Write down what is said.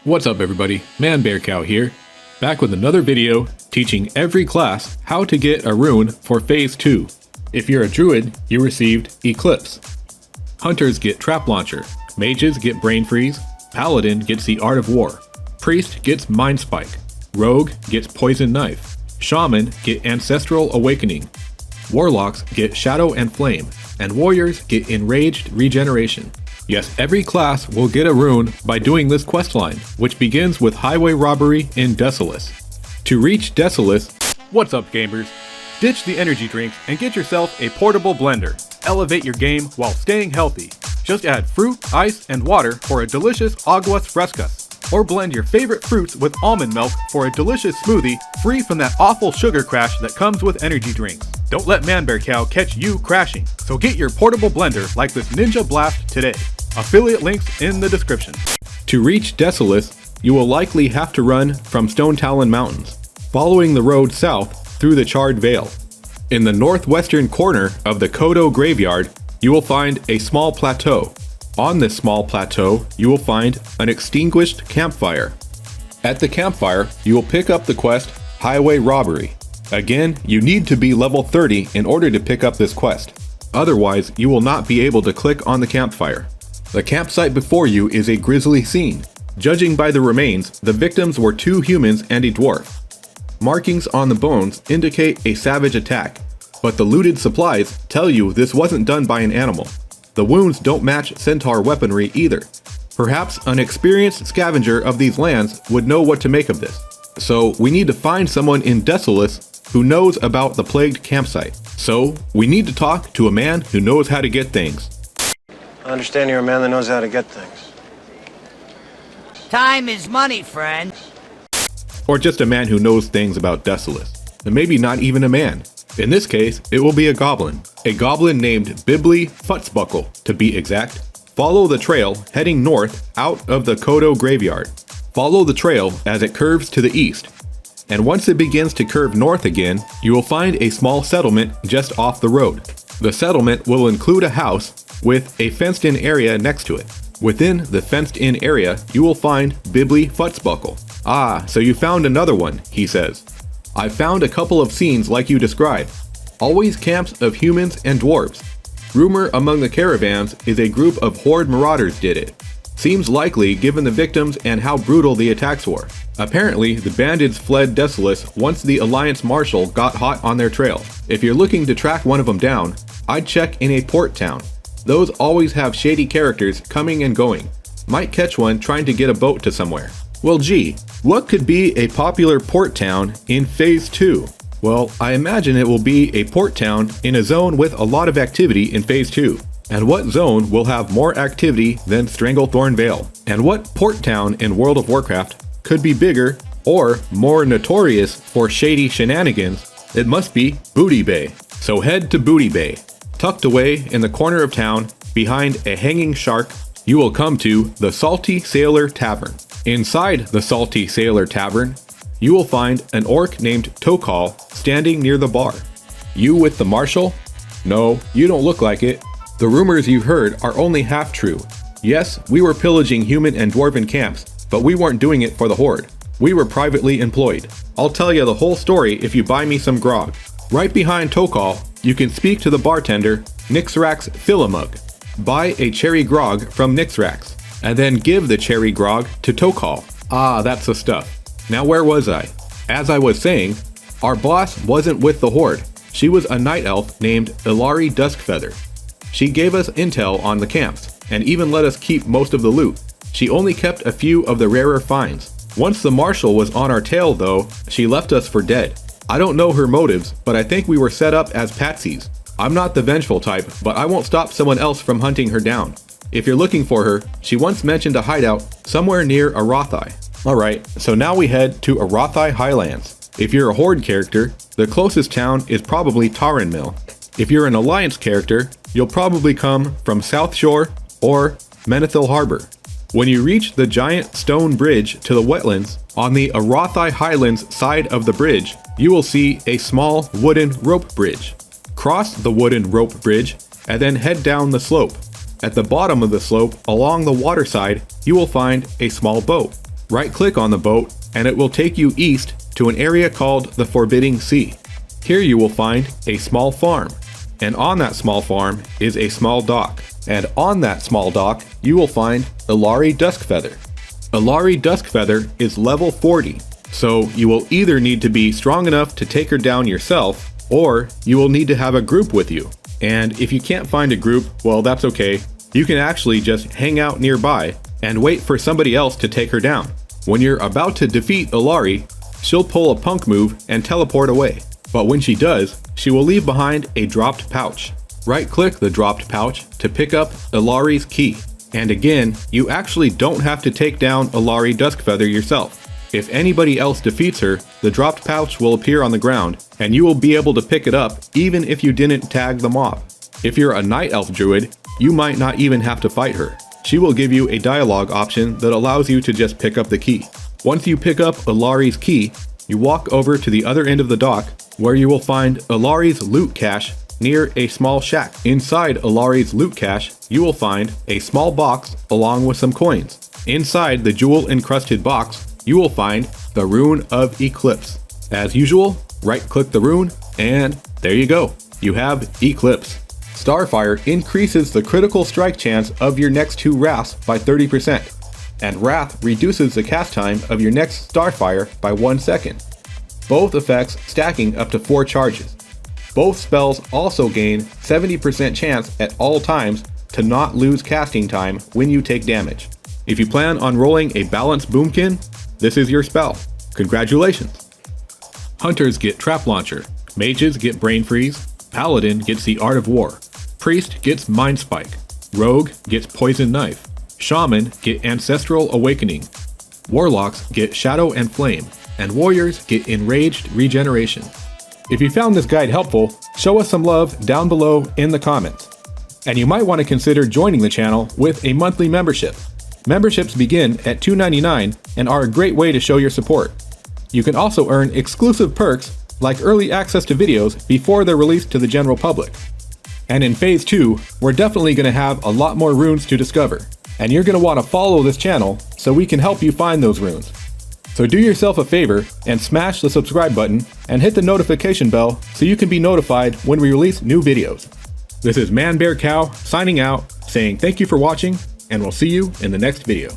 What's up everybody, ManBearCow here, back with another video teaching every class how to get a rune for Phase 2. If you're a druid, you received Eclipse. Hunters get Trap Launcher, mages get Brain Freeze, paladin gets the Art of War, priest gets Mind Spike, rogue gets Poison Knife, shaman get Ancestral Awakening, warlocks get Shadow and Flame, and warriors get Enraged Regeneration. Yes, every class will get a rune by doing this questline, which begins with highway robbery in Desolace. To reach Desolace, what's up gamers? Ditch the energy drinks and get yourself a portable blender. Elevate your game while staying healthy. Just add fruit, ice, and water for a delicious aguas frescas. Or blend your favorite fruits with almond milk for a delicious smoothie free from that awful sugar crash that comes with energy drinks. Don't let ManBearCow catch you crashing, so get your portable blender like this Ninja Blast today. Affiliate links in the description. To reach Desolace, you will likely have to run from Stone Talon Mountains, following the road south through the Charred Vale. In the northwestern corner of the Kodo Graveyard, you will find a small plateau. On this small plateau, you will find an extinguished campfire. At the campfire, you will pick up the quest Highway Robbery. Again, you need to be level 30 in order to pick up this quest. Otherwise, you will not be able to click on the campfire. The campsite before you is a grisly scene. Judging by the remains, the victims were 2 humans and a dwarf. Markings on the bones indicate a savage attack, but the looted supplies tell you this wasn't done by an animal. The wounds don't match centaur weaponry either. Perhaps an experienced scavenger of these lands would know what to make of this. So we need to find someone in Desolace who knows about the plagued campsite. So we need to talk to a man who knows how to get things. I understand you're a man that knows how to get things. Time is money, friend. Or just a man who knows things about Desolace. And maybe not even a man. In this case, it will be a goblin. A goblin named Bibli Futzbuckle, to be exact. Follow the trail heading north out of the Kodo Graveyard. Follow the trail as it curves to the east. And once it begins to curve north again, you will find a small settlement just off the road. The settlement will include a house with a fenced-in area next to it. Within the fenced-in area, you will find Bibli Futzbuckle. Ah, so you found another one, he says. I found a couple of scenes like you described. Always camps of humans and dwarves. Rumor among the caravans is a group of horde marauders did it. Seems likely given the victims and how brutal the attacks were. Apparently, the bandits fled Desolace once the Alliance Marshal got hot on their trail. If you're looking to track one of them down, I'd check in a port town. Those always have shady characters coming and going. Might catch one trying to get a boat to somewhere. Well gee, what could be a popular port town in Phase 2? Well, I imagine it will be a port town in a zone with a lot of activity in Phase 2. And what zone will have more activity than Stranglethorn Vale? And what port town in World of Warcraft could be bigger or more notorious for shady shenanigans? It must be Booty Bay. So head to Booty Bay. Tucked away in the corner of town, behind a hanging shark, you will come to the Salty Sailor Tavern. Inside the Salty Sailor Tavern, you will find an orc named Tokal standing near the bar. You with the marshal? No, you don't look like it. The rumors you've heard are only half true. Yes, we were pillaging human and dwarven camps, but we weren't doing it for the horde. We were privately employed. I'll tell you the whole story if you buy me some grog. Right behind Tokal, you can speak to the bartender, Nixrax Fill-A-Mug. Buy a cherry grog from Nixrax, and then give the cherry grog to Tokal. Ah, that's the stuff. Now where was I? As I was saying, our boss wasn't with the horde. She was a night elf named Ilari Duskfeather. She gave us intel on the camps, and even let us keep most of the loot. She only kept a few of the rarer finds. Once the marshal was on our tail though, she left us for dead. I don't know her motives, but I think we were set up as patsies. I'm not the vengeful type, but I won't stop someone else from hunting her down. If you're looking for her, she once mentioned a hideout somewhere near Arathai. Alright, so now we head to Arathai Highlands. If you're a horde character, the closest town is probably Taranmill. If you're an alliance character, you'll probably come from South Shore or Menethil Harbor. When you reach the giant stone bridge to the wetlands, on the Arathai Highlands side of the bridge, you will see a small wooden rope bridge. Cross the wooden rope bridge and then head down the slope. At the bottom of the slope, along the water side, you will find a small boat. Right-click on the boat and it will take you east to an area called the Forbidding Sea. Here you will find a small farm, and on that small farm is a small dock. And on that small dock, you will find Illari Duskfeather. Illari Duskfeather is level 40, so you will either need to be strong enough to take her down yourself, or you will need to have a group with you. And if you can't find a group, well, that's okay. You can actually just hang out nearby and wait for somebody else to take her down. When you're about to defeat Illari, she'll pull a punk move and teleport away. But when she does, she will leave behind a dropped pouch. Right-click the dropped pouch to pick up Illari's key. And again, you actually don't have to take down Illari Duskfeather yourself. If anybody else defeats her, the dropped pouch will appear on the ground, and you will be able to pick it up even if you didn't tag the mob. If you're a Night Elf Druid, you might not even have to fight her. She will give you a dialogue option that allows you to just pick up the key. Once you pick up Illari's key, you walk over to the other end of the dock, where you will find Illari's loot cache near a small shack. Inside Illari's loot cache, you will find a small box along with some coins. Inside the jewel-encrusted box, you will find the Rune of Eclipse. As usual, right-click the rune, and there you go. You have Eclipse. Starfire increases the critical strike chance of your next 2 wraths by 30%, and Wrath reduces the cast time of your next Starfire by 1 second. Both effects stacking up to 4 charges. Both spells also gain 70% chance at all times to not lose casting time when you take damage. If you plan on rolling a balanced boomkin, this is your spell. Congratulations! Hunters get Trap Launcher, Mages get Brain Freeze, Paladin gets the Art of War, Priest gets Mind Spike, Rogue gets Poison Knife, Shaman get Ancestral Awakening, Warlocks get Shadow and Flame, and Warriors get Enraged Regeneration. If you found this guide helpful, show us some love down below in the comments. And you might want to consider joining the channel with a monthly membership. Memberships begin at $2.99 and are a great way to show your support. You can also earn exclusive perks like early access to videos before they're released to the general public. And in Phase 2, we're definitely going to have a lot more runes to discover. And you're going to want to follow this channel so we can help you find those runes. So do yourself a favor and smash the subscribe button and hit the notification bell so you can be notified when we release new videos. This is ManBearCow signing out, saying thank you for watching, and we'll see you in the next video.